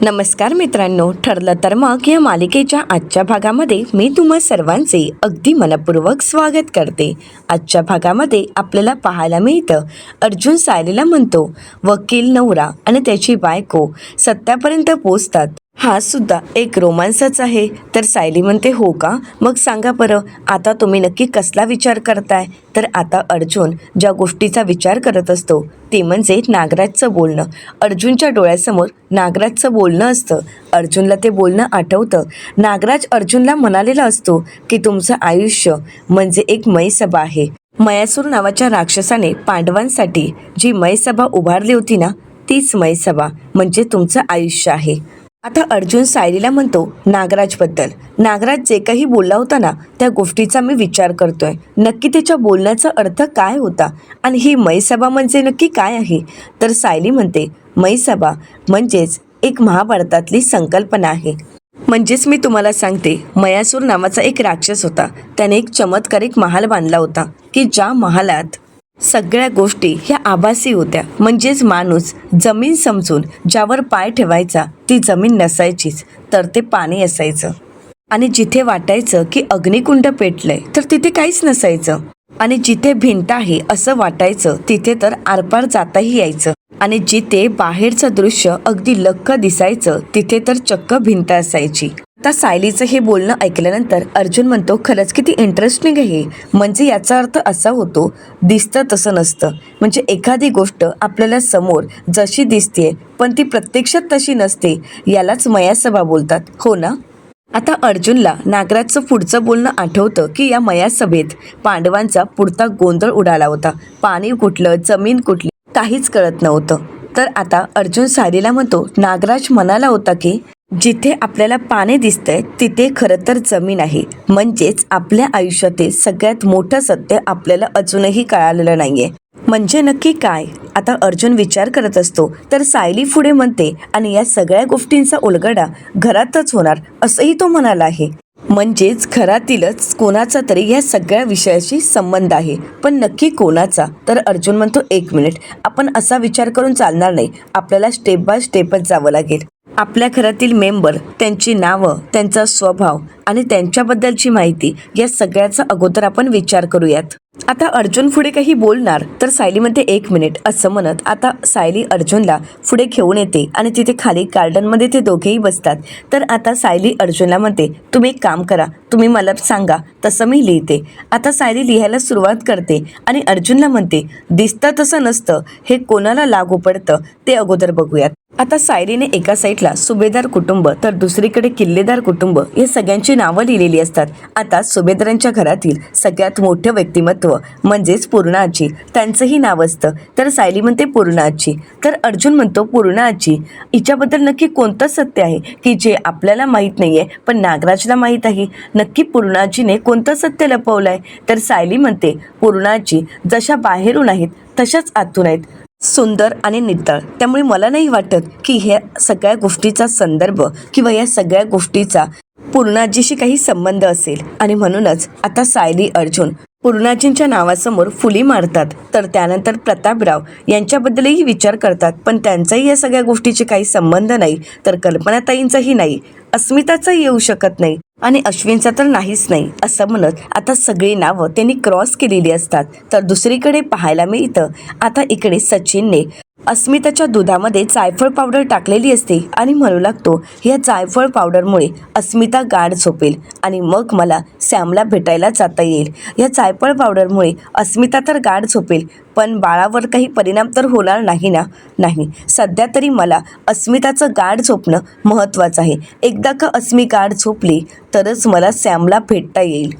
नमस्कार मित्रांनो, ठरलं तर मग या मालिकेच्या आजच्या भागामध्ये मी तुम्हा सर्वांचे अगदी मनपूर्वक स्वागत करते. आजच्या भागामध्ये आपल्याला पाहायला मिळतं, अर्जुन सायलीला म्हणतो वकील नवरा आणि त्याची बायको सत्यापर्यंत पोचतात. हा सुद्धा एक रोमांसच आहे. तर सायली म्हणते हो का, मग सांगा बरं आता तुम्ही नक्की कसला विचार करताय. तर आता अर्जुन ज्या गोष्टीचा विचार करत असतो ते म्हणजे नागराजचं बोलणं. अर्जुनच्या डोळ्यासमोर नागराजचं बोलणं असतं. अर्जुनला ते बोलणं आठवतं. नागराज अर्जुनला म्हणालेला असतो की तुमचं आयुष्य म्हणजे एक मयसभा आहे. मयासूर नावाच्या राक्षसाने पांडवांसाठी जी मयसभा उभारली होती ना, तीच मयसभा म्हणजे तुमचं आयुष्य आहे. आता अर्जुन सायलीला म्हणतो नागराजबद्दल, नागराज जे काही बोलला होता ना त्या गोष्टीचा मी विचार करतोय. नक्की त्याच्या बोलण्याचा अर्थ काय होता आणि ही मयसभा म्हणजे नक्की काय आहे. तर सायली म्हणते मयसभा म्हणजेच एक महाभारतातली संकल्पना आहे. म्हणजेच मी तुम्हाला सांगते, मयासूर नावाचा एक राक्षस होता. त्याने एक चमत्कारिक महाल बांधला होता की ज्या महालात सगळ्या गोष्टी ह्या आभासी होत्या. म्हणजेच माणूस जमीन समजून ज्यावर पाय ठेवायचा ती जमीन नसायचीच, तर ते पाणी असायचं. आणि जिथे वाटायचं की अग्निकुंड पेटलंय तर तिथे काहीच नसायचं. आणि जिथे भिंत आहे असं वाटायचं तिथे तर आरपार जाताही यायचं. आणि जिथे बाहेरचं दृश्य अगदी लख्ख दिसायचं तिथे तर चक्क भिंत असायची. आता सायलीचं हे बोलणं ऐकल्यानंतर अर्जुन म्हणतो खरंच किती इंटरेस्टिंग आहे. म्हणजे याचा अर्थ असा होतो, दिसतं तसं नसतं. म्हणजे एखादी गोष्ट आपल्याला समोर जशी दिसते पण ती प्रत्यक्षात तशी नसते, यालाच मयासभा बोलतात, हो ना. आता अर्जुनला नागराजचं पुढचं बोलणं आठवतं की या मयासभेत पांडवांचा पुरता गोंधळ उडाला होता. पाणी कुठलं, जमीन कुठली काहीच कळत नव्हतं. तर आता अर्जुन सायलीला म्हणतो नागराज म्हणाला होता की जिथे आपल्याला पाणी दिसतंय तिथे खरं तर जमीन आहे. म्हणजेच आपल्या आयुष्यातील सगळ्यात मोठं सत्य आपल्याला अजूनही कळालेलं नाहीये. म्हणजे नक्की काय, आता अर्जुन विचार करत असतो. तर सायली पुढे म्हणते आणि या सगळ्या गोष्टींचा उलगडा घरातच होणार असंही तो म्हणाला आहे. म्हणजेच घरातीलच कोणाचा तरी या सगळ्या विषयाशी संबंध आहे. पण नक्की कोणाचा. तर अर्जुन म्हणतो एक मिनिट, आपण असा विचार करून चालणार नाही. आपल्याला स्टेप बाय स्टेपच जावं लागेल. आपल्या घरातील मेंबर, त्यांची नावं, त्यांचा स्वभाव आणि त्यांच्याबद्दलची माहिती या सगळ्याचा अगोदर आपण विचार करूयात. आता अर्जुन पुढे काही बोलणार तर सायली म्हणते एक मिनिट असं म्हणत आता सायली अर्जुनला पुढे घेऊन येते आणि तिथे खाली गार्डनमध्ये ते दोघेही बसतात. तर आता सायली अर्जुनला म्हणते तुम्ही एक काम करा, तुम्ही मला सांगा तसं मी लिहिते. आता सायली लिहायला सुरुवात करते आणि अर्जुनला म्हणते दिसतं तसं नसतं हे कोणाला लागू पडतं ते अगोदर बघूयात. आता सायलीने एका साईडला सुभेदार कुटुंब तर दुसरीकडे किल्लेदार कुटुंब या सगळ्यांची नावं लिहिलेली असतात. आता सुभेदारांच्या घरातील सगळ्यात मोठं व्यक्तिमत्व म्हणजेच पूर्णा आजी, त्यांचंही नाव असतं. तर सायली म्हणते पूर्णा आजी. तर अर्जुन म्हणतो पूर्णा आजी हिच्याबद्दल नक्की कोणतं सत्य आहे की जे आपल्याला माहीत नाहीये पण नागराजला माहीत आहे. नक्की पूर्णा आजीने कोणतं सत्य लपवलंय. तर सायली म्हणते पूर्णा आजी जशा बाहेरून आहेत तशाच आतून आहेत, सुंदर आणि नितळ. त्यामुळे मला नाही वाटत की ह्या सगळ्या गोष्टीचा संदर्भ किंवा या सगळ्या गोष्टीचा पूर्णाजीशी काही संबंध असेल. आणि म्हणूनच आता सायली अर्जुन पूर्णाजींच्या नावासमोर फुली मारतात. तर त्यानंतर प्रतापराव यांच्याबद्दलही विचार करतात पण त्यांचाही या सगळ्या गोष्टीचे काही संबंध नाही. तर कल्पनाताईंचाही नाही, अस्मिताचाही येऊ शकत नाही आणि अश्विनचा तर नाहीच नाही. असं म्हणत आता सगळी नावं त्यांनी क्रॉस केलेली असतात. तर दुसरीकडे पाहायला मिळतं आता इकडे सचिनने अस्मिताच्या दुधामध्ये जायफळ पावडर टाकलेली असते आणि म्हणू लागतो या जायफळ पावडरमुळे अस्मिता गाढ झोपेल आणि मग मला सॅमला भेटायला जाता येईल. या जायफळ पावडरमुळे अस्मिता तर गाढ झोपेल पण बाळावर काही परिणाम तर होणार नाही ना. नाही, सध्या तरी मला अस्मिताचं गाढ झोपणं महत्त्वाचं आहे. एकदा का अस्मी गाढ झोपली तरच मला सॅमला भेटता येईल.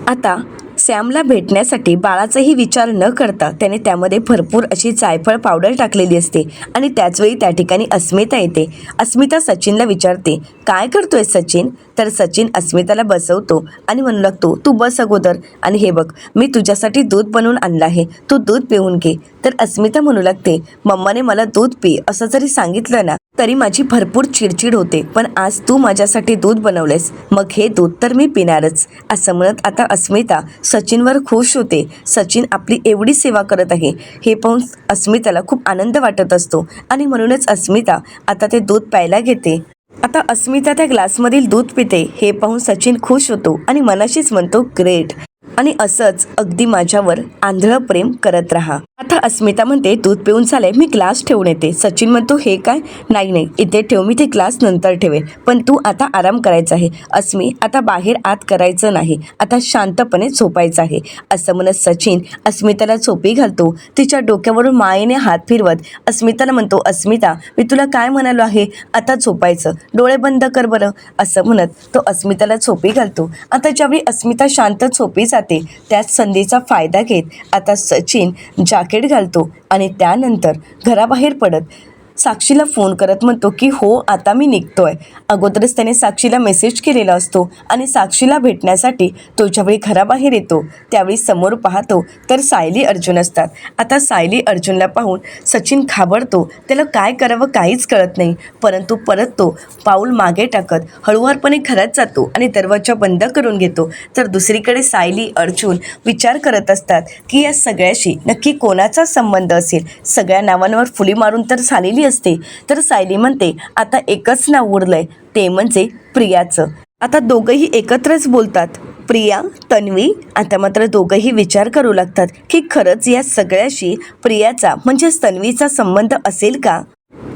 आता सॅमला भेटण्यासाठी बाळाचाही विचार न करता त्याने त्यामध्ये भरपूर अशी जायफळ पावडर टाकलेली असते आणि त्याचवेळी त्या ठिकाणी अस्मिता येते. अस्मिता सचिनला विचारते काय करतोय सचिन. तर सचिन अस्मिताला बसवतो आणि म्हणू लागतो तू बस अगोदर आणि हे बघ मी तुझ्यासाठी दूध बनवून आणलं आहे, तू दूध पिऊन घे. तर अस्मिता म्हणू लागते, मम्माने मला दूध पी असं जरी सांगितलं ना तरी माझी भरपूर चिडचिड होते, पण आज तू माझ्यासाठी दूध बनवलेस, मग हे दूध तर मी पिणारच. असं म्हणत आता अस्मिता सचिनवर खुश होते. सचिन आपली एवढी सेवा करत आहे हे पाहून अस्मिताला खूप आनंद वाटत असतो आणि म्हणूनच अस्मिता आता ते दूध प्यायला घेते. आता अस्मिता त्या ग्लासमधील दूध पिते हे पाहून सचिन खुश होतो आणि मनाशीच म्हणतो, ग्रेट, आणि असंच अगदी माझ्यावर आंधळं प्रेम करत राहा. आता अस्मिता म्हणते, दूध पिऊन झालंय, मी ग्लास ठेवून येते. सचिन म्हणतो, हे काय, नाही इथे ठेव, मी ते ग्लास नंतर ठेवेन, पण तू आता आराम करायचा आहे. अस्मी, आता बाहेर आत करायचं नाही, आता शांतपणे झोपायचं आहे. असं म्हणत सचिन अस्मिताला झोपी घालतो. तिच्या डोक्यावरून मायेने हात फिरवत अस्मिताला म्हणतो, अस्मिता, मी तुला काय म्हणालो आहे, आता झोपायचं, डोळे बंद कर बरं. असं म्हणत तो अस्मिताला झोपी घालतो. आता ज्यावेळी अस्मिता शांत झोपी जाते त्याच संधीचा फायदा घेत आता सचिन जॅकेट घालतो आणि त्यानंतर घराबाहेर पडत साक्षीला फोन करत म्हणतो की हो, आता मी निघतोय. अगोदरच त्याने साक्षीला मेसेज केलेला असतो आणि साक्षीला भेटण्यासाठी तो ज्यावेळी घराबाहेर येतो त्यावेळी समोर पाहतो तर सायली अर्जुन असतात. आता सायली अर्जुनला पाहून सचिन घाबरतो, त्याला काय करावं काहीच कळत नाही, परंतु परत तो पाऊल मागे टाकत हळुवारपणे घरात जातो आणि दरवाजा बंद करून घेतो. तर दुसरीकडे सायली अर्जुन विचार करत असतात की या सगळ्याशी नक्की कोणाचा संबंध असेल. सगळ्या नावांवर फुली मारून तर झालेली असते. तर सायली म्हणते, आता एकच नाव उरलंय, ते म्हणजे प्रियाचं. आता दोघंही एकत्रच बोलतात, प्रिया, तन्वी. आता मात्र दोघंही विचार करू लागतात की खरंच या सगळ्याशी प्रियाचा म्हणजेच तन्वीचा संबंध असेल का.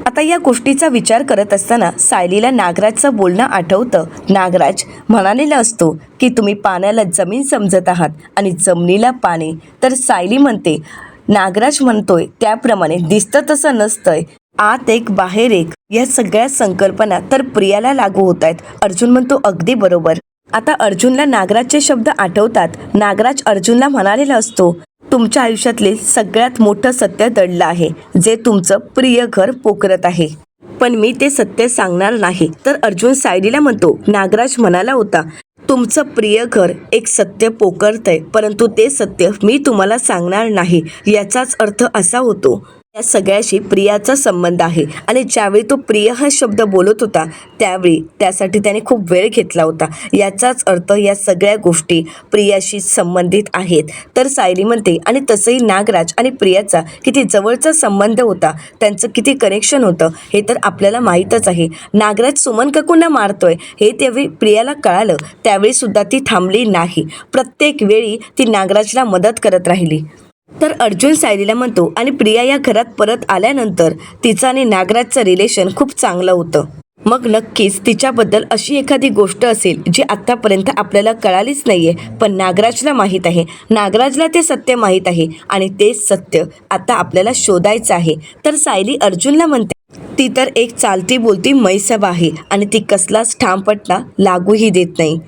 आता या गोष्टीचा विचार करत असताना सायलीला नागराजचं बोलणं आठवतं. नागराज म्हणालेला असतो की तुम्ही पाण्याला जमीन समजत आहात आणि जमिनीला पाणी. तर सायली म्हणते, नागराज म्हणतोय त्याप्रमाणे दिसतं तसं नसतंय, आत एक बाहेर एक, या सगळ्या संकल्पना तर प्रियाला लागू होत आहेत. अर्जुन म्हणतो, अगदी बरोबर. आता अर्जुनला नागराजचे शब्द आठवतात. नागराज अर्जुनला म्हणालेला असतो, तुमच्या आयुष्यातले सगळ्यात मोठं सत्य दडलं आहे, जे तुमचं प्रिय घर पोखरत आहे, पण मी ते सत्य सांगणार नाही. तर अर्जुन सायलीला म्हणतो, नागराज म्हणाला होता तुमचं प्रिय घर एक सत्य पोखरतंय, परंतु ते सत्य मी तुम्हाला सांगणार नाही. याचाच अर्थ असा होतो या सगळ्याशी प्रियाचा संबंध आहे. आणि ज्यावेळी तो प्रिय हा शब्द बोलत होता त्यावेळी त्यासाठी त्याने खूप वेळ घेतला होता. याचाच अर्थ या सगळ्या गोष्टी प्रियाशी संबंधित आहेत. तर सायली म्हणते, आणि तसंही नागराज आणि प्रियाचा किती जवळचा संबंध होता, त्यांचं किती कनेक्शन होतं हे तर आपल्याला माहीतच आहे. नागराज सुमन काकूंना मारतोय हे त्यावेळी प्रियाला कळालं, त्यावेळी सुद्धा ती थांबली नाही. प्रत्येक वेळी ती नागराजला मदत करत राहिली. तर अर्जुन सायलीला म्हणतो, आणि प्रिया या घरात परत आल्यानंतर तिचं आणि नागराजचं रिलेशन खूप चांगलं होतं. मग नक्कीच तिच्याबद्दल अशी एखादी गोष्ट असेल जी आत्तापर्यंत आपल्याला कळालीच नाहीये, पण नागराजला माहीत आहे. नागराजला ते सत्य माहीत आहे आणि ते सत्य आता आपल्याला शोधायचं आहे. तर सायली अर्जुनला म्हणते, ती तर एक चालती बोलती मैसब आहे आणि ती कसलाच ठामपटना लागूही देत नाही.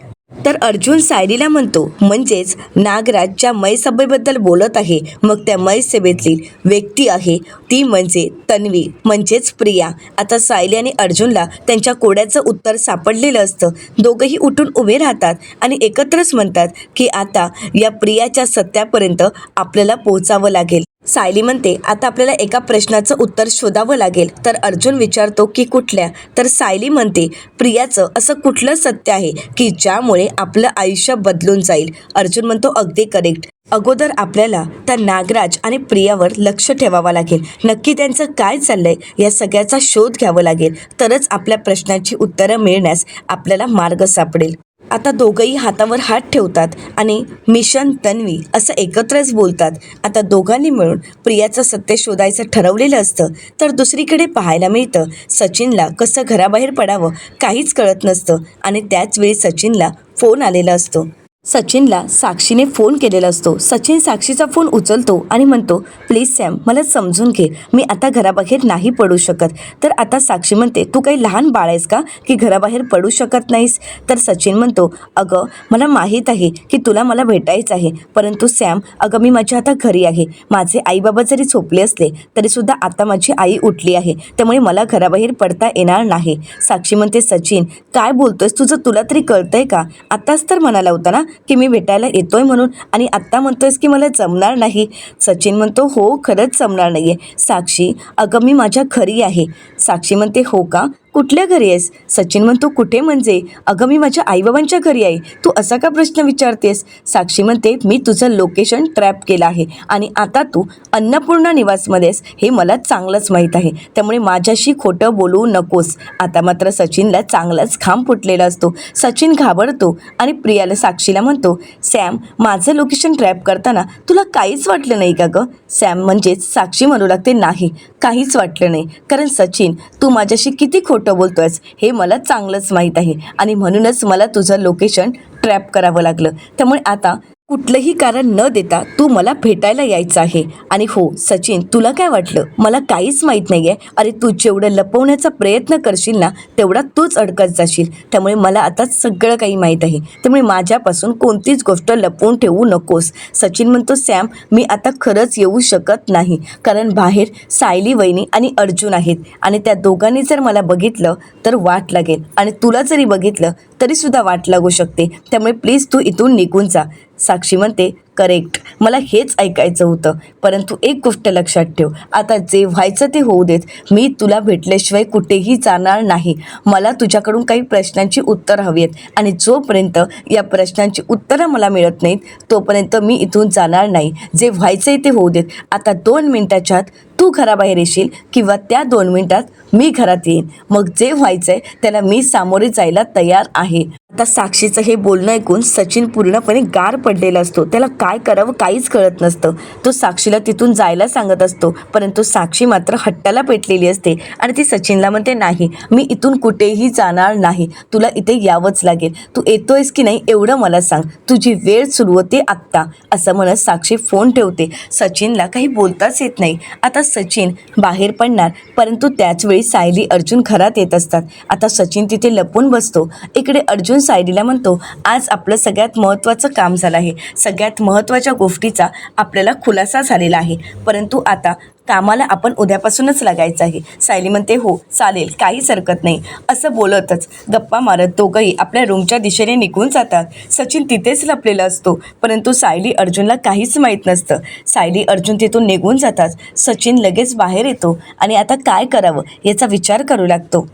तर अर्जुन सायलीला म्हणतो, म्हणजेच नागराज ज्या मैसभेबद्दल बोलत आहे मग त्या मैसभेतली व्यक्ती आहे ती म्हणजे तन्वी, म्हणजेच प्रिया. आता सायली आणि अर्जुनला त्यांच्या कोड्याचं उत्तर सापडलेलं असतं. दोघंही उठून उभे राहतात आणि एकत्रच म्हणतात की आता या प्रियाच्या सत्यापर्यंत आपल्याला पोहोचावं लागेल. सायली म्हणते, आता आपल्याला एका प्रश्नाचं उत्तर शोधावं लागेल. तर अर्जुन विचारतो की कुठल्या. तर सायली म्हणते, प्रियाचं असं कुठलं सत्य आहे की ज्यामुळे आपलं आयुष्य बदलून जाईल. अर्जुन म्हणतो, अगदी करेक्ट. अगोदर आपल्याला त्या नागराज आणि प्रियावर लक्ष ठेवावं लागेल. नक्की त्यांचं काय चाललंय या सगळ्याचा शोध घ्यावा लागेल, तरच आपल्या प्रश्नांची उत्तरं मिळण्यास आपल्याला मार्ग सापडेल. आता दोघंही हातावर हात ठेवतात आणि मिशन तन्वी असं एकत्रच बोलतात. आता दोघांनी मिळून प्रियाचं सत्य शोधायचं ठरवलेलं असतं. तर दुसरीकडे पाहायला मिळतं सचिनला कसं घराबाहेर पडावं काहीच कळत नसतं आणि त्याच वेळी सचिनला फोन आलेला असतो. सचिनला साक्षीने फोन केलेला असतो. सचिन साक्षीचा फोन उचलतो आणि म्हणतो, प्लीज सॅम, मला समजून घे, मी आता घराबाहेर नाही पडू शकत. तर आता साक्षी म्हणते, तू काही लहान बाळ आहेस का की घराबाहेर पडू शकत नाहीस. तर सचिन म्हणतो, अगं मला माहीत आहे की तुला मला भेटायचं आहे, परंतु सॅम, अगं मी माझ्या आता घरी आहे. माझे आईबाबा जरी झोपले असले तरीसुद्धा आता माझी आई उठली आहे, त्यामुळे मला घराबाहेर पडता येणार नाही. साक्षी म्हणते, सचिन काय बोलतोयस, तुला तरी कळतंय का, आताच तर म्हणाला होता ना की मी भेटायला येतोय म्हणून, आणि आत्ता म्हणतोयस की मला जमणार नाही. सचिन म्हणतो हो खरंच जमणार नाही आहे. साक्षी अगं मी माझ्या घरी आहे. साक्षी म्हणते हो का, कुठल्या घरी आहेस? सचिन म्हणतो कुठे म्हणजे, अगं मी माझ्या आईबाबांच्या घरी आहे. तू असा का प्रश्न विचारतेस? साक्षी म्हणते मी तुझं लोकेशन ट्रॅप केलं आहे आणि आता तू अन्नपूर्णा निवासमध्ये आहेस हे मला चांगलंच माहीत आहे, त्यामुळे माझ्याशी खोटं बोलू नकोस. आता मात्र सचिनला चांगलाच घाम फुटलेला असतो. सचिन घाबरतो आणि प्रियाला साक्षीला म्हणतो सॅम माझं लोकेशन ट्रॅप करताना तुला काहीच वाटलं नाही का गं? सॅम म्हणजेच साक्षी म्हणू लागते नाही काहीच वाटलं नाही, कारण सचिन तू माझ्याशी किती खोटं बोलतोयस हे मला चांगलंच माहीत आहे आणि म्हणूनच मला तुझं लोकेशन ट्रॅप करावं लागलं. त्यामुळे आता कुठलंही कारण न देता तू मला भेटायला यायचं आहे. आणि हो सचिन तुला काय वाटलं मला काहीच माहीत नाही आहे? अरे तू जेवढं लपवण्याचा प्रयत्न करशील ना तेवढा तूच अडकत जाशील. त्यामुळे मला आता सगळं काही माहीत आहे, त्यामुळे माझ्यापासून कोणतीच गोष्ट लपवून ठेवू नकोस. सचिन म्हणतो सॅम मी आता खरंच येऊ शकत नाही, कारण बाहेर सायली वहिनी आणि अर्जुन आहेत आणि त्या दोघांनी जर मला बघितलं तर वाट लागेल आणि तुला जरी बघितलं तरीसुद्धा वाट लागू शकते, त्यामुळे प्लीज तू इथून निघून जा. साक्षी म्हणते करेक्ट मला हेच ऐकायचं होतं, परंतु एक गोष्ट लक्षात ठेव आता जे व्हायचं ते होऊ देत. मी तुला भेटल्याशिवाय कुठेही जाणार नाही. मला तुझ्याकडून काही प्रश्नांची उत्तरं हवी आहेत आणि जोपर्यंत या प्रश्नांची उत्तरं मला मिळत नाहीत तोपर्यंत मी इथून जाणार नाही. जे व्हायचं आहे ते होऊ देत. आता 2 मिनिटाच्या आत तू घराबाहेर येशील किंवा त्या 2 मिनिटात मी घरात येईन, मग जे व्हायचं आहे त्याला मी सामोरे जायला तयार आहे. आता साक्षीचं हे बोलणं ऐकून सचिन पूर्णपणे गार पडलेला असतो. त्याला काय करावं काहीच कळत नसतं. तो साक्षीला तिथून जायला सांगत असतो, परंतु साक्षी मात्र हट्टाला पेटलेली असते आणि ती सचिनला म्हणते नाही मी इथून कुठेही जाणार नाही, तुला इथे यावंच लागेल. तू येतोयस की नाही एवढं मला सांग, तुझी वेळ सुरू होते आत्ता. असं म्हणत साक्षी फोन ठेवते. सचिनला काही बोलताच येत नाही. आता सचिन बाहेर पडणार, परंतु त्याचवेळी सायली अर्जुन घरात येत असतात. आता सचिन तिथे लपून बसतो. इकडे अर्जुन सायलीला म्हणतो आज आपलं सगळ्यात महत्त्वाचं काम झालं आहे, सगळ्यात महत्त्वाच्या गोष्टीचा आपल्याला खुलासा झालेला आहे, परंतु आता कामाला आपण उद्यापासूनच लागायचं आहे. सायली म्हणते हो चालेल काहीच हरकत नाही. असं बोलतच गप्पा मारत दोघंही आपल्या रूमच्या दिशेने निघून जातात. सचिन तिथेच लपलेला असतो, परंतु सायली अर्जुनला काहीच माहीत नसतं. सायली अर्जुन तिथून निघून जातात सचिन लगेच बाहेर येतो आणि आता काय करावं याचा विचार करू लागतो.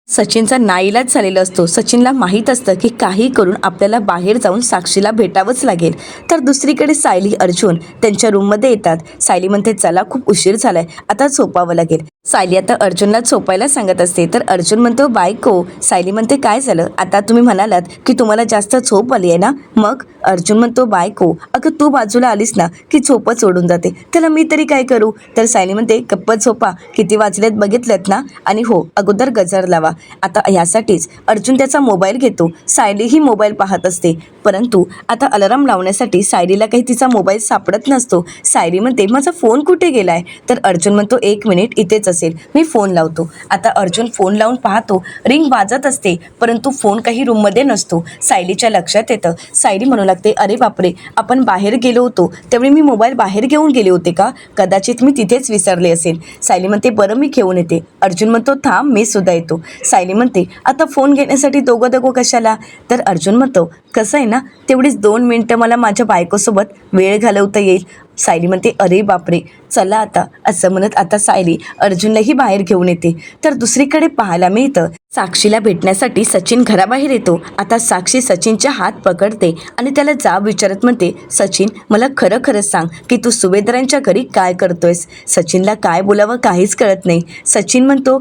सचिनचा नाईलाज झालेला असतो. सचिनला माहीत असतं की काही करून आपल्याला बाहेर जाऊन साक्षीला भेटावंच लागेल. तर दुसरीकडे सायली अर्जुन त्यांच्या रूममध्ये येतात. सायली म्हणते चला खूप उशीर झालाय आता झोपावं लागेल. सायली आता अर्जुनला झोपायला सांगत असते, तर अर्जुन म्हणतो बायको. सायली म्हणते काय झालं, आता तुम्ही म्हणालात की तुम्हाला जास्त झोप आली आहे ना, मग अर्जुन म्हणतो बायको अगं तू बाजूला आलीस ना की झोपच ओढून जाते, त्याला मी तरी काय करू. तर सायली म्हणते गप्प झोपा, किती वाजलेत बघितलेत ना, आणि हो अगोदर गजर लावा. आता यासाठीच अर्जुन त्याचा मोबाईल घेतो. सायलीही मोबाईल पाहत असते, परंतु आता अलार्म लावण्यासाठी सायलीला काही तिचा मोबाईल सापडत नसतो. सायली म्हणते माझा फोन कुठे गेलाय. तर अर्जुन म्हणतो 1 मिनिट इथेच असेल मी फोन लावतो. आता अर्जुन फोन लावून पाहतो, रिंग वाजत असते, परंतु फोन काही रूममध्ये नसतो. सायलीच्या लक्षात येतं. सायली म्हणू लागते अरे बापरे आपण बाहेर गेलो होतो त्यावेळी मी मोबाईल बाहेर घेऊन गेले होते का, कदाचित मी तिथेच विसरले असेल. सायली म्हणते बरं मी घेऊन येते. अर्जुन म्हणतो थांब मी सुद्धा येतो. सायली म्हणते आता फोन घेण्यासाठी दोघं कशाला. तर अर्जुन म्हणतो कसं आहे ना तेवढीच 2 मिनिटं मला माझ्या बायकोसोबत वेळ घालवता येईल. सायली म्हणते अरे बापरे चला आता. असं म्हणत आता सायली अर्जुनलाही बाहेर घेऊन येते. तर दुसरीकडे पाहायला मिळतं साक्षीला भेटण्यासाठी सचिन घराबाहेर येतो. आता साक्षी सचिनच्या हात पकडते आणि त्याला जाब विचारत म्हणते सचिन मला खरं खरं सांग की तू सुभेदारांच्या घरी काय करतोयस. सचिनला काय बोलावं काहीच कळत नाही. सचिन म्हणतो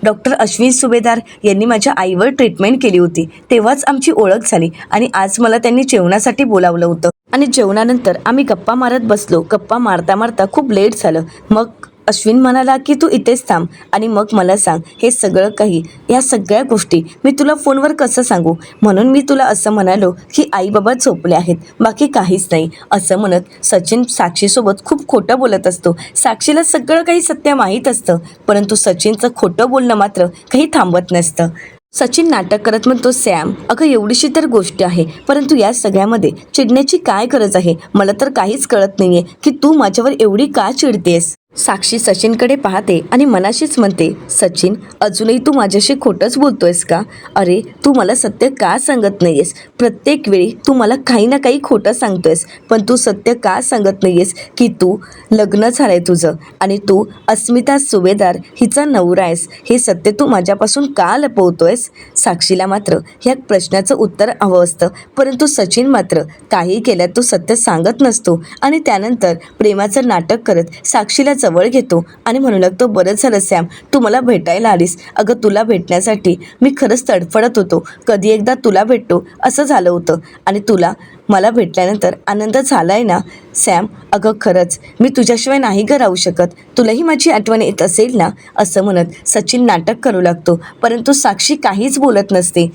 डॉक्टर अश्विन सुभेदार यांनी माझ्या आईवर ट्रीटमेंट केली होती, तेव्हाच आमची ओळख झाली आणि आज मला त्यांनी जेवणासाठी बोलावलं होतं आणि जेवणानंतर आम्ही गप्पा मारत बसलो. गप्पा मारता मारता खूप लेट झालं. मग अश्विन म्हणाला की तू इथेच थांब आणि मग मला सांग हे सगळं काही, या सगळ्या गोष्टी मी तुला फोनवर कसं सांगू, म्हणून मी तुला असं म्हणालो की आई बाबा झोपले आहेत, बाकी काहीच नाही. असं म्हणत सचिन साक्षीसोबत खूप खोटं बोलत असतो. साक्षीला सगळं काही सत्य माहीत असतं, परंतु सचिनचं खोटं बोलणं मात्र काही थांबत नसतं. सचिन नाटक करत म्हणतो सॅम अगं एवढीशी तर गोष्ट आहे, परंतु या सगळ्यामध्ये चिडण्याची काय गरज आहे. मला तर काहीच कळत नाहीये की तू माझ्यावर एवढी का चिडतेस. साक्षी सचिनकडे पाहते आणि मनाशीच म्हणते, सचिन अजूनही तू माझ्याशी खोटंच बोलतोयस का? अरे तू मला सत्य का सांगत नाहीयेस? प्रत्येक वेळी तू मला काही ना काही खोटं सांगतोयस, पण तू सत्य का सांगत नाहीयेस की तू लग्न झालंय तुझं आणि तू अस्मिता सुभेदार हिचा नवरा आहेस, हे सत्य तू माझ्यापासून का लपवतोयस? साक्षीला मात्र ह्या प्रश्नाचं उत्तर हवं असतं, परंतु सचिन मात्र काही केल्यात तो सत्य सांगत नसतो आणि त्यानंतर प्रेमाचं नाटक करत साक्षीला जवळ घेतो आणि म्हणू लागतो, बरं झालं सॅम तू मला भेटायला आलीस. अगं तुला भेटण्यासाठी मी खरंच तडफडत होतो, कधी एकदा तुला भेटतो असं झालं होतं आणि तुला मला भेटल्यानंतर आनंद झालाय ना सॅम? अगं खरंच मी तुझ्याशिवाय नाही ग राहू शकत, तुलाही माझी आठवण येत असेल ना? असं म्हणत सचिन नाटक करू लागतो, परंतु साक्षी काहीच बोलत नसते.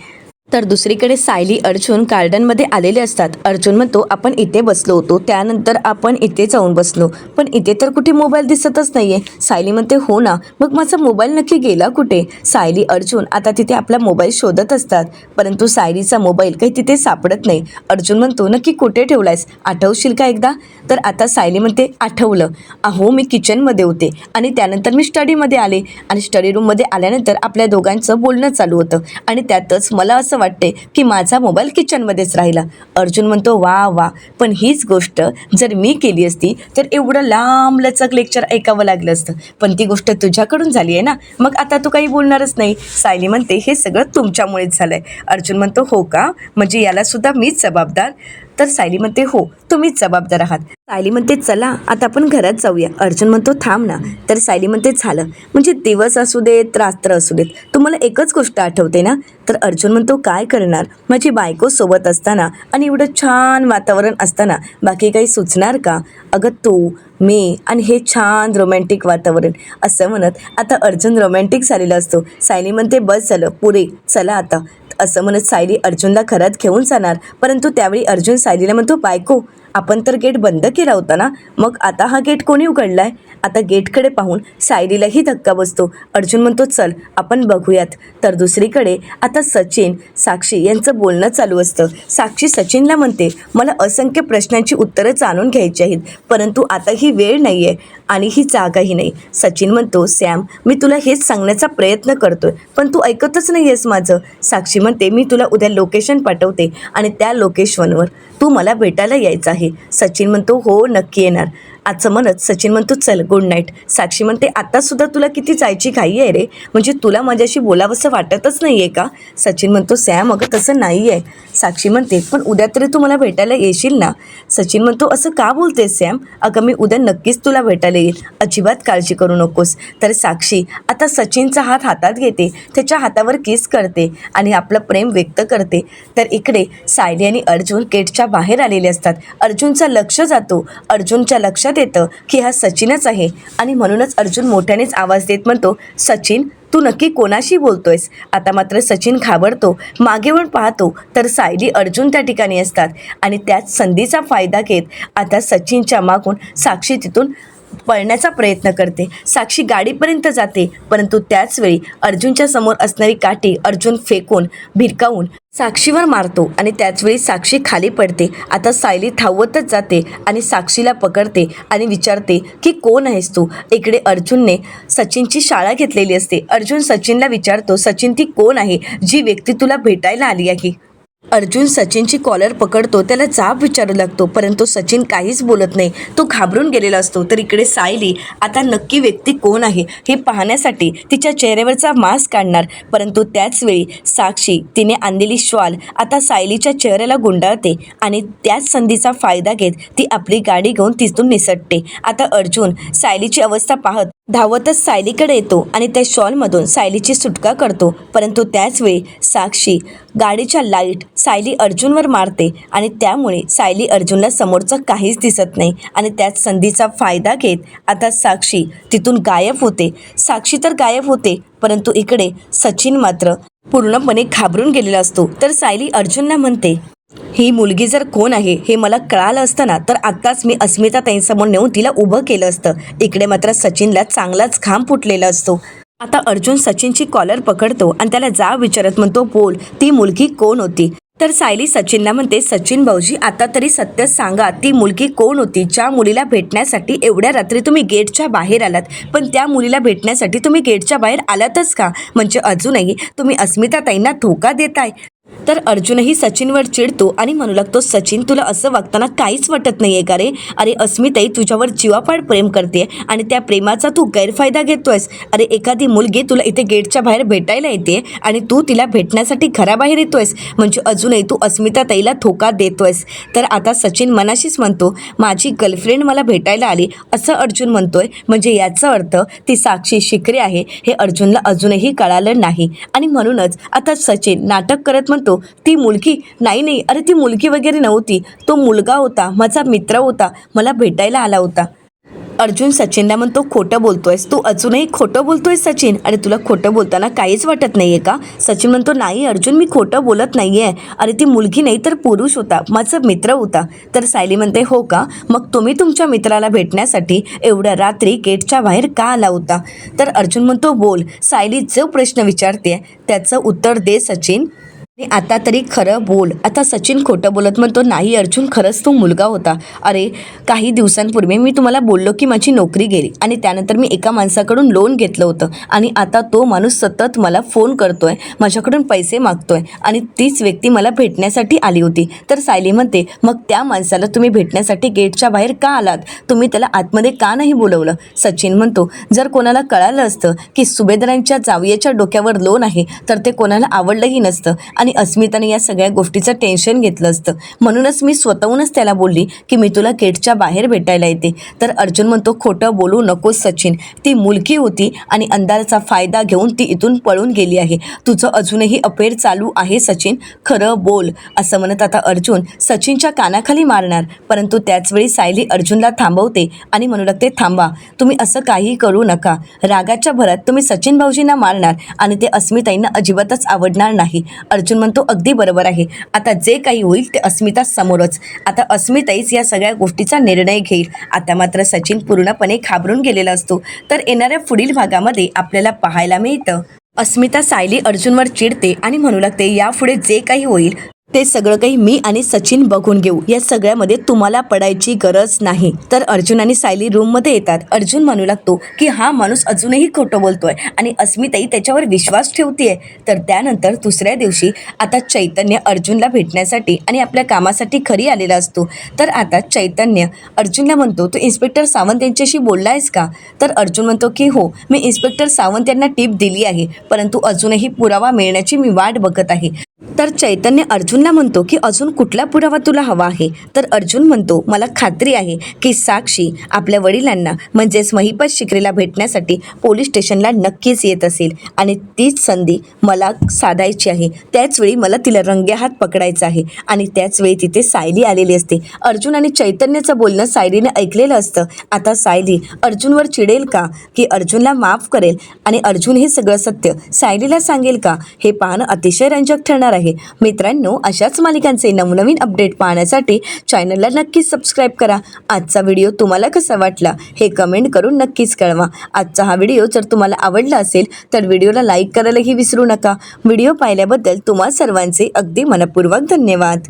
तर दुसरीकडे सायली अर्जुन गार्डनमध्ये आलेले असतात. अर्जुन म्हणतो, आपण इथे बसलो होतो, त्यानंतर आपण इथे जाऊन बसलो, पण इथे तर कुठे मोबाईल दिसतच नाहीये. सायली म्हणते, हो ना, मग माझा मोबाईल नक्की गेला कुठे? सायली अर्जुन आता तिथे आपला मोबाईल शोधत असतात, परंतु सायलीचा मोबाईल काही तिथे सापडत नाही. अर्जुन म्हणतो, नक्की कुठे ठेवलायस, आठवशील का एकदा? तर आता सायली म्हणते, आठवलं, अहो मी किचनमध्ये होते आणि त्यानंतर मी स्टडीमध्ये आले आणि स्टडी रूममध्ये आल्यानंतर आपल्या दोघांचं बोलणं चालू होतं आणि त्यातच मला असं वाटते की माझा मोबाईल किचनमध्येच राहिला. अर्जुन म्हणतो, वा वा, पण हीच गोष्ट जर मी केली असती तर एवढं लांब लचक लेक्चर ऐकावं लागलं असतं, पण ती गोष्ट तुझ्याकडून झाली आहे ना, मग आता तू काही बोलणारच नाही. सायली म्हणते, हे सगळं तुमच्यामुळेच झालंय. अर्जुन म्हणतो, हो का, म्हणजे याला सुद्धा मीच जबाबदार? तर सायली म्हणते, हो तुम्हीच जबाबदार आहात. सायली म्हणते, चला आता आपण घरात जाऊया. अर्जुन म्हणतो, थांब ना. तर सायली म्हणते, झालं म्हणजे दिवस असू देत रात्र असू देत, तुम्हाला एकच गोष्ट आठवते ना? तर अर्जुन म्हणतो, काय करणार, माझी बायको सोबत असताना आणि एवढं छान वातावरण असताना बाकी काही सुचणार का? अगं तू मी आणि हे छान रोमॅन्टिक वातावरण. असं म्हणत आता अर्जुन रोमॅन्टिक झालेला असतो. सायली म्हणते, बस झालं पुरे, चला आता. असं म्हणत सायली अर्जुनला घरात घेऊन जाणार, परंतु त्यावेळी अर्जुन सायलीला म्हणतो, बायको आपण तर गेट बंद केला होता ना, मग आता हा गेट कोणी उघडलाय? आता गेटकडे पाहून सायलीलाही धक्का बसतो. अर्जुन म्हणतो, चल आपण बघूयात. तर दुसरीकडे आता सचिन साक्षी यांचं बोलणं चालू असतं. साक्षी सचिनला म्हणते, मला असंख्य प्रश्नांची उत्तरं जाणून घ्यायची आहेत, परंतु आता ही वेळ नाही आहे आणि ही जागाही नाही. सचिन म्हणतो, सॅम मी तुला हेच सांगण्याचा प्रयत्न करतोय, पण तू ऐकतच नाही आहेस माझं. साक्षी म्हणते, मी तुला उद्या लोकेशन पाठवते आणि त्या लोकेशनवर तू मला भेटायला यायचं आहे. सचिन म्हणतो, हो नक्की येणार. असं म्हणत सचिन म्हणतो, चल गुड नाईट. साक्षी म्हणते, आतासुद्धा तुला किती जायची घाई आहे रे, म्हणजे तुला माझ्याशी बोलावंसं वाटतच नाही आहे का? सचिन म्हणतो, सॅम अगं तसं नाही आहे. साक्षी म्हणते, पण उद्या तरी तू मला भेटायला येशील ना? सचिन म्हणतो, असं का बोलतेस सॅम? अगं मी उद्या नक्कीच तुला भेटायला येईल, अजिबात काळजी करू नकोस. तर साक्षी आता सचिनचा हात हातात घेते, त्याच्या हातावर किस करते आणि आपलं प्रेम व्यक्त करते. तर इकडे सायली आणि अर्जुन गेटच्या बाहेर आलेले असतात. अर्जुनचं लक्ष जातो. अर्जुनच्या लक्षात येतं की हा सचिनच आहे आणि म्हणूनच अर्जुन मोठ्यानेच आवाज देत म्हणतो, सचिन तू नक्की कोणाशी बोलतोयस? आता मात्र सचिन घाबरतो, मागे वळून पाहतो तर सायली अर्जुन त्या ठिकाणी असतात आणि त्याच संधीचा फायदा घेत आता सचिनच्या मागून साक्षी तिथून पळण्याचा प्रयत्न करते. साक्षी गाडीपर्यंत जाते, परंतु त्याचवेळी अर्जुनच्या समोर असणारी काठी अर्जुन फेकून भिरकावून साक्षीवर मारतो आणि त्याचवेळी साक्षी खाली पडते. आता सायली धावतच जाते आणि साक्षीला पकडते आणि विचारते की कोण आहेस तू? इकडे अर्जुनने सचिनची शाळा घेतलेली असते. अर्जुन सचिनला विचारतो, सचिन ती कोण आहे जी व्यक्ती तुला भेटायला आली आहे? अर्जुन सचिनची कॉलर पकडतो, त्याला जाब विचारू लागतो, परंतु सचिन काहीच बोलत नाही, तो घाबरून गेलेला असतो. तर इकडे सायली आता नक्की व्यक्ती कोण आहे हे पाहण्यासाठी तिच्या चेहऱ्यावरचा मास्क काढणार, परंतु त्याचवेळी साक्षी तिने आणलेली श्वाल आता सायलीच्या चेहऱ्याला गुंडाळते आणि त्याच संधीचा फायदा घेत ती आपली गाडी घेऊन तिथून निसटते. आता अर्जुन सायलीची अवस्था पाहत धावतच सायलीकडे येतो आणि त्या शॉलमधून सायलीची सुटका करतो, परंतु त्याचवेळी साक्षी गाडीच्या लाईट सायली अर्जुनवर मारते आणि त्यामुळे सायली अर्जुनला समोरचं काहीच दिसत नाही आणि त्याच संधीचा फायदा घेत आता साक्षी तिथून गायब होते. साक्षी तर गायब होते, परंतु इकडे सचिन मात्र पूर्णपणे घाबरून गेलेला असतो. तर सायली अर्जुनला म्हणते, ही मुलगी जर कोण आहे हे मला कळालं असतं ना, तर आत्ताच मी अस्मिता ताईंसमोर नेऊन तिला उभं केलं असतं. इकडे मात्र सचिनला चांगलाच घाम फुटलेला असतो. आता अर्जुन सचिनची कॉलर पकडतो आणि त्याला जाब विचारत म्हणतो, बोल ती मुलगी कोण होती? तर सायली सचिनला म्हणते, सचिन भाऊजी आता तरी सत्य सांगा, ती मुलगी कोण होती ज्या मुलीला भेटण्यासाठी एवढ्या रात्री तुम्ही गेटच्या बाहेर आलात? पण त्या मुलीला भेटण्यासाठी तुम्ही गेटच्या बाहेर आलातच का? म्हणजे अजूनही तुम्ही अस्मिताताईंना धोका देताय. तर अर्जुनही सचिनवर चिडतो आणि म्हणू लागतो, सचिन तुला असं वागताना काहीच वाटत नाही आहे का रे? अरे अस्मिताई तुझ्यावर जीवापाड प्रेम करते आणि त्या प्रेमाचा तू गैरफायदा घेतोयस. अरे एखादी मुलगी तुला इथे गेटच्या बाहेर भेटायला येते आणि तू तिला भेटण्यासाठी घराबाहेर येतोयस, म्हणजे अजूनही तू अस्मिताताईला धोका देतोयस. तर आता सचिन मनाशीच म्हणतो, माझी गर्लफ्रेंड मला भेटायला आली असं अर्जुन म्हणतोय, म्हणजे याचा अर्थ ती साक्षी शिकरे आहे हे अर्जुनला अजूनही कळालं नाही. आणि म्हणूनच आता सचिन नाटक करत म्हणतो, ती मुलगी नाही, अरे ती मुलगी वगैरे नव्हती, तो मुलगा होता, माझा मित्र होता, मला भेटायला आला होता. अर्जुन सचिनला म्हणतो, खोटं बोलतोयस तू, अजूनही खोटं बोलतोयस सचिन. अरे तुला खोटं बोलताना काहीच वाटत नाही आहे का? सचिन म्हणतो, नाही अर्जुन मी खोटं बोलत नाही आहे. अरे ती मुलगी नाही तर पुरुष होता, माझा मित्र होता. तर सायली म्हणते, हो का? मग तुम्ही तुमच्या मित्राला भेटण्यासाठी एवढ्या रात्री गेटच्या बाहेर का आला होता? तर अर्जुन म्हणतो, बोल. सायली जो प्रश्न विचारते त्याचं उत्तर दे सचिन. आणि आता तरी खरं बोल. आता सचिन खोटं बोलत म्हणतो, नाही अर्जुन खरंच तो मुलगा होता. अरे काही दिवसांपूर्वी मी तुम्हाला बोललो की माझी नोकरी गेली आणि त्यानंतर मी एका माणसाकडून लोन घेतलं होतं आणि आता तो माणूस सतत मला फोन करतोय, माझ्याकडून पैसे मागतोय आणि तीच व्यक्ती मला भेटण्यासाठी आली होती. तर सायली म्हणते, मग त्या माणसाला तुम्ही भेटण्यासाठी गेटच्या बाहेर का आलात? तुम्ही त्याला आतमध्ये का नाही बोलवलं? सचिन म्हणतो, जर कोणाला कळालं असतं की सुभेदारांच्या जावयाच्या डोक्यावर लोन आहे तर ते कोणाला आवडलंही नसतं आणि अस्मिताने या सगळ्या गोष्टीचं टेन्शन घेतलं असतं. म्हणूनच मी स्वतःहूनच त्याला बोलली की मी तुला गेटच्या बाहेर भेटायला येते. तर अर्जुन म्हणतो, खोटं बोलू नकोस सचिन, ती मुलगी होती आणि अंधाराचा फायदा घेऊन ती इथून पळून गेली आहे. तुझं अजूनही अफेअर चालू आहे सचिन, खरं बोल. असं म्हणत आता अर्जुन सचिनच्या कानाखाली मारणार, परंतु त्याचवेळी सायली अर्जुनला थांबवते आणि म्हणू लागते, थांबा, तुम्ही असं काही करू नका. रागाच्या भरात तुम्ही सचिन भाऊजींना मारणार आणि ते अस्मिताईंना अजिबातच आवडणार नाही. अर्जुन म्हणतो, अगदी बरोबर आहे, आता जे काही होईल ते अस्मिता समोरच. आता अस्मिताईच या सगळ्या गोष्टीचा निर्णय घेईल. आता मात्र सचिन पूर्णपणे घाबरून गेलेला असतो. तर येणाऱ्या पुढील भागामध्ये आपल्याला पाहायला मिळतं, अस्मिता सायली अर्जुनवर चिडते आणि म्हणू लागते, यापुढे जे काही होईल ते सगळं काही मी आणि सचिन बघून घेऊ, या सगळ्यामध्ये तुम्हाला पडायची गरज नाही. तर अर्जुन आणि सायली रूममध्ये येतात. अर्जुन म्हणू लागतो की हा माणूस अजूनही खोटं बोलतोय आणि अस्मिताई त्याच्यावर विश्वास ठेवतीये. तर त्यानंतर दुसऱ्या दिवशी आता चैतन्य अर्जुनला भेटण्यासाठी आणि आपल्या कामासाठी घरी आलेला असतो. तर आता चैतन्य अर्जुनला म्हणतो, तू इन्स्पेक्टर सावंत यांच्याशी बोलला आहेस का? तर अर्जुन म्हणतो की हो, मी इन्स्पेक्टर सावंत यांना टीप दिली आहे, परंतु अजूनही पुरावा मिळण्याची मी वाट बघत आहे. तर चैतन्य अर्जुनला म्हणतो की अजून कुठला पुरावा तुला हवा आहे? तर अर्जुन म्हणतो, मला खात्री आहे की साक्षी आपल्या वडिलांना म्हणजेच महिपत शिकरेला भेटण्यासाठी पोलीस स्टेशनला नक्कीच येत असेल आणि तीच संधी मला साधायची आहे. त्याचवेळी मला तिला रंगेहात पकडायचं आहे आणि त्याचवेळी तिथे सायली आलेली असते. अर्जुन आणि चैतन्याचं बोलणं सायलीने ऐकलेलं असतं. आता सायली अर्जुनवर चिडेल का की अर्जुनला माफ करेल आणि अर्जुन हे सगळं सत्य सायलीला सांगेल का? हे पाहणं अतिशय रंजक ठरणार आहे. मित्रांनो, अशाच मालिकांचे नवनवीन अपडेट पाहण्यासाठी चॅनलला नक्कीच सबस्क्राईब करा. आजचा व्हिडिओ तुम्हाला कसा वाटला हे कमेंट करून नक्कीच कळवा. आजचा हा व्हिडिओ जर तुम्हाला आवडला असेल तर व्हिडिओला लाईक करायलाही विसरू नका. व्हिडिओ पाहिल्याबद्दल तुम्हा सर्वांचे अगदी मनपूर्वक धन्यवाद.